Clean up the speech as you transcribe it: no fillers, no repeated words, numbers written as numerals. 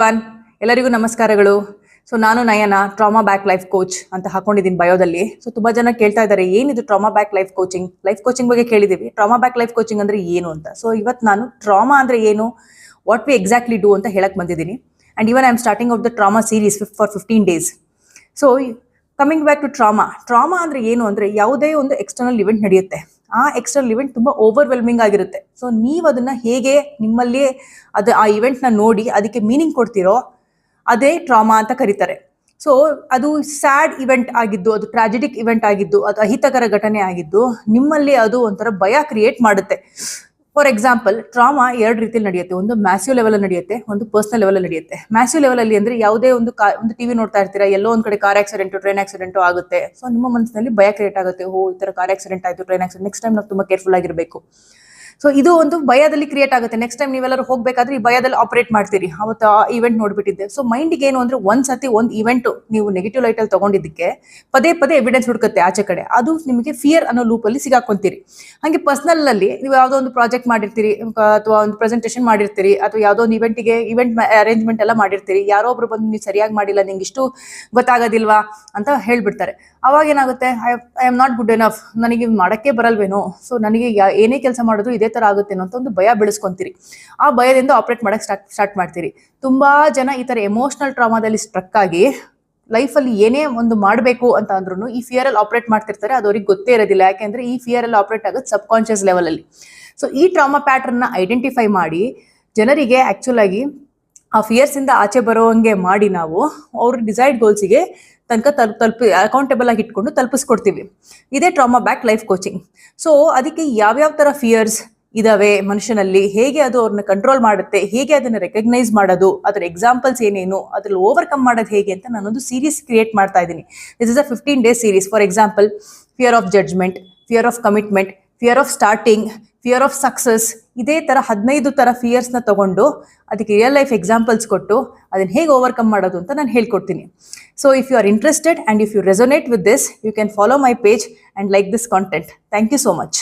One ಎಲ್ಲರಿಗೂ ನಮಸ್ಕಾರಗಳು. So ನಾನು ನಯನ ಟ್ರಾಮಾ ಬ್ಯಾಕ್ ಲೈಫ್ ಕೋಚ್ ಅಂತ ಹಾಕೊಂಡಿದ್ದೀನಿ ಬಯೋದಲ್ಲಿ. ಸೊ ತುಂಬಾ ಜನ ಕೇಳ್ತಾ ಇದ್ದಾರೆ ಏನಿದು ಟ್ರಾಮಾ ಬ್ಯಾಕ್ ಲೈಫ್ ಕೋಚಿಂಗ್ ಬಗ್ಗೆ ಕೇಳಿದೀವಿ. ಟ್ರಾಮಾ ಬ್ಯಾಕ್ ಲೈಫ್ ಕೋಚಿಂಗ್ ಅಂದ್ರೆ ಏನು ಅಂತ. ಸೊ ಇವತ್ತು ನಾನು ಟ್ರಾಮಾ ಅಂದ್ರೆ ಏನು, ವಾಟ್ ವಿ ಎಕ್ಸಾಕ್ಟ್ಲಿ ಡೂ ಅಂತ ಹೇಳಕ್ ಬಂದಿದ್ದೀನಿ. And even I am starting off the trauma series for 15 days. So coming back to trauma ಅಂದ್ರೆ ಏನು ಅಂದ್ರೆ ಯಾವುದೇ ಒಂದು ಎಕ್ಸ್ಟರ್ನಲ್ ಇವೆಂಟ್ ನಡೆಯುತ್ತೆ. ಆ ಎಕ್ಸ್ಟರ್ನಲ್ ಇವೆಂಟ್ ತುಂಬಾ ಓವರ್ವೆಲ್ಮಿಂಗ್ ಆಗಿರುತ್ತೆ. ಸೊ ನೀವು ಅದನ್ನ ಹೇಗೆ ನಿಮ್ಮಲ್ಲಿ ಆ ಇವೆಂಟ್ ನ ನೋಡಿ ಅದಕ್ಕೆ ಮೀನಿಂಗ್ ಕೊಡ್ತೀರೋ ಅದೇ ಟ್ರಾಮಾ ಅಂತ ಕರೀತಾರೆ. ಸೊ ಅದು ಸ್ಯಾಡ್ ಇವೆಂಟ್ ಆಗಿದ್ದು, ಅದು ಟ್ರಾಜಿಡಿಕ್ ಇವೆಂಟ್ ಆಗಿದ್ದು, ಅದು ಅಹಿತಕರ ಘಟನೆ ಆಗಿದ್ದು ನಿಮ್ಮಲ್ಲಿ ಅದು ಒಂಥರ ಭಯ ಕ್ರಿಯೇಟ್ ಮಾಡುತ್ತೆ. ಫಾರ್ ಎಕ್ಸಾಂಪಲ್, ಟ್ರಾಮಾ 2 ರೀತಿಯಲ್ಲಿ ನಡೆಯುತ್ತೆ. ಒಂದು ಮ್ಯಾಸಿವ್ ಲೆವೆಲ್ ನಡೆಯುತ್ತೆ, ಒಂದು ಪರ್ಸನಲ್ ಲೆವೆಲ್ ನಡೆಯುತ್ತೆ. ಮ್ಯಾಸಿವ್ ಲೆವೆಲ್ ಅಲ್ಲಿ ಅಂದ್ರೆ ಯಾವುದೇ ಒಂದು ಟಿವಿ ನೋಡ್ತಾ ಇರ್ತೀರಾ, ಎಲ್ಲೋ ಒಂದ್ ಕಡೆ ಕಾರ್ ಆಕ್ಸಿಡೆಂಟ್, ಟ್ರೈನ್ ಆಕ್ಸಿಡೆಂಟ್ ಆಗುತ್ತೆ. ಸೊ ನಿಮ್ಮ ಮನಸ್ಸಿನಲ್ಲಿ ಭಯ ಕ್ರಿಯೇಟ್ ಆಗುತ್ತೆ. ಈ ತರ ಕಾರ್ ಆಕ್ಸಿಡೆಂಟ್ ಆಯ್ತು, ಟ್ರೈನ್ ಆಕ್ಸಿಡೆಂಟ್, ನೆಕ್ಸ್ಟ್ ಟೈಮ್ ನಾವು ತುಂಬಾ ಕೇರ್ಫುಲ್ ಆಗಿರ್ಬೇಕು. ಸೊ ಇದು ಒಂದು ಭಯದಲ್ಲಿ ಕ್ರಿಯೇಟ್ ಆಗುತ್ತೆ. ನೆಕ್ಸ್ಟ್ ಟೈಮ್ ನೀವೆಲ್ಲರೂ ಹೋಗ್ಬೇಕಾದ್ರೆ ಈ ಭಯದಲ್ಲಿ ಆಪರೇಟ್ ಮಾಡ್ತೀರಿ. ಅವತ್ತು ಆ ಇವೆಂಟ್ ನೋಡ್ಬಿಟ್ಟಿದ್ದೆ. ಸೊ ಮೈಂಡ್ಗೆ ಏನು ಅಂದ್ರೆ ಒಂದ್ಸತಿ ಒಂದು ಇವೆಂಟ್ ನೀವು ನೆಗೆಟಿವ್ ಲೈಟ್ ಅಲ್ಲಿ ತಗೊಂಡಿದ್ದಕ್ಕೆ ಪದೇ ಪದೇ ಎವಿಡೆನ್ಸ್ ಹುಡುಕುತ್ತೆ ಆಚೆ ಕಡೆ. ಅದು ನಿಮಗೆ ಫಿಯರ್ ಅನ್ನೋ ಲೂಪ್ ಅಲ್ಲಿ ಸಿಗಾಕೊಂತೀರಿ. ಹಾಗೆ ಪರ್ಸನಲ್ ಅಲ್ಲಿ ನೀವು ಯಾವುದೋ ಒಂದು ಪ್ರಾಜೆಕ್ಟ್ ಮಾಡಿರ್ತೀರಿ, ಅಥವಾ ಒಂದು ಪ್ರೆಸೆಂಟೇಷನ್ ಮಾಡಿರ್ತೀರಿ, ಅಥವಾ ಯಾವುದೋ ಒಂದು ಇವೆಂಟ್ ಅರೇಂಜ್ಮೆಂಟ್ ಎಲ್ಲ ಮಾಡಿರ್ತೀರಿ. ಯಾರೋ ಒಬ್ರು ಬಂದು ನೀವು ಸರಿಯಾಗಿ ಮಾಡಿಲ್ಲ, ನಿಂಗೆ ಇಷ್ಟು ಗೊತ್ತಾಗೋದಿಲ್ವಾ ಅಂತ ಹೇಳ್ಬಿಡ್ತಾರೆ. ಅವಾಗ ಏನಾಗುತ್ತೆ, I am not good enough, ನನಗೆ ಮಾಡಕ್ಕೆ ಬರಲ್ವೇನೋ, ಸೊ ನನಗೆ ಏನೇ ಕೆಲಸ ಮಾಡೋದು ಇದೇ ತರ ಆಗುತ್ತೇನೋ ಅಂತ ಒಂದು ಭಯ ಬೆಳೆಸ್ಕೊಂತೀರಿ. ಆ ಭಯದಿಂದ ಆಪರೇಟ್ ಮಾಡಕ್ ಸ್ಟಾರ್ಟ್ ಮಾಡ್ತೀರಿ. ತುಂಬಾ ಜನ ಈ ತರ ಎಮೋಷನಲ್ ಟ್ರಾಮಾದಲ್ಲಿ ಸ್ಟ್ರಕ್ ಆಗಿ ಲೈಫಲ್ಲಿ ಏನೇ ಒಂದು ಮಾಡಬೇಕು ಅಂತ ಅಂದ್ರೂ ಈ ಫಿಯರ್ ಅಲ್ಲಿ ಆಪರೇಟ್ ಮಾಡ್ತಿರ್ತಾರೆ. ಅದು ಅವ್ರಿಗೆ ಗೊತ್ತೇ ಇರೋದಿಲ್ಲ. ಯಾಕೆಂದ್ರೆ ಈ ಫಿಯರ್ ಅಲ್ಲಿ ಆಪರೇಟ್ ಆಗೋದು ಸಬ್ ಕಾನ್ಶಿಯಸ್ ಲೆವೆಲ್ ಅಲ್ಲಿ. ಸೊ ಈ ಟ್ರಾಮಾ ಪ್ಯಾಟರ್ನ್ ನ ಐಡೆಂಟಿಫೈ ಮಾಡಿ ಜನರಿಗೆ ಆಕ್ಚುಲ್ ಆಗಿ ಆ ಫಿಯರ್ಸ್ ಇಂದ ಆಚೆ ಬರೋಂಗೆ ಮಾಡಿ ನಾವು ಅವ್ರ ಡಿಸೈರ್ಡ್ ಗೋಲ್ಸಿಗೆ ತನಕ ಅಕೌಂಟೇಬಲ್ ಆಗಿ ಇಟ್ಕೊಂಡು ತಲುಪಿಸ್ಕೊಡ್ತೀವಿ. ಇದೇ trauma back life coaching. So ಅದಕ್ಕೆ ಯಾವ್ಯಾವ ತರ ಫಿಯರ್ಸ್ ಇದಾವೆ ಮನುಷ್ಯನಲ್ಲಿ, ಹೇಗೆ ಅದು ಅವ್ರನ್ನ ಕಂಟ್ರೋಲ್ ಮಾಡುತ್ತೆ, ಹೇಗೆ ಅದನ್ನ ರೆಕಗ್ನೈಸ್ ಮಾಡೋದು, ಅದರ ಎಕ್ಸಾಂಪಲ್ಸ್ ಏನೇನು, ಅದ್ರಲ್ಲಿ ಓವರ್ಕಮ್ ಮಾಡೋದು ಹೇಗೆ ಅಂತ ನಾನೊಂದು ಸೀರೀಸ್ ಕ್ರಿಯೇಟ್ ಮಾಡ್ತಾ ಇದ್ದೀನಿ. This is a 15 days series. For example, fear of judgement, fear of commitment, fear of starting, fear of success. ಇದೇ ತರ 15 ತರ ಫಿಯರ್ಸ್ನ ತಗೊಂಡು ಅದಕ್ಕೆ ರಿಯಲ್ ಲೈಫ್ ಎಕ್ಸಾಂಪಲ್ಸ್ ಕೊಟ್ಟು ಅದನ್ನ ಹೇಗೆ ಓವರ್ಕಮ್ ಮಾಡೋದು ಅಂತ ನಾನು ಹೇಳ್ಕೊಡ್ತೀನಿ. So if you are interested and if you resonate with this, you can follow my page and like this content. Thank you so much.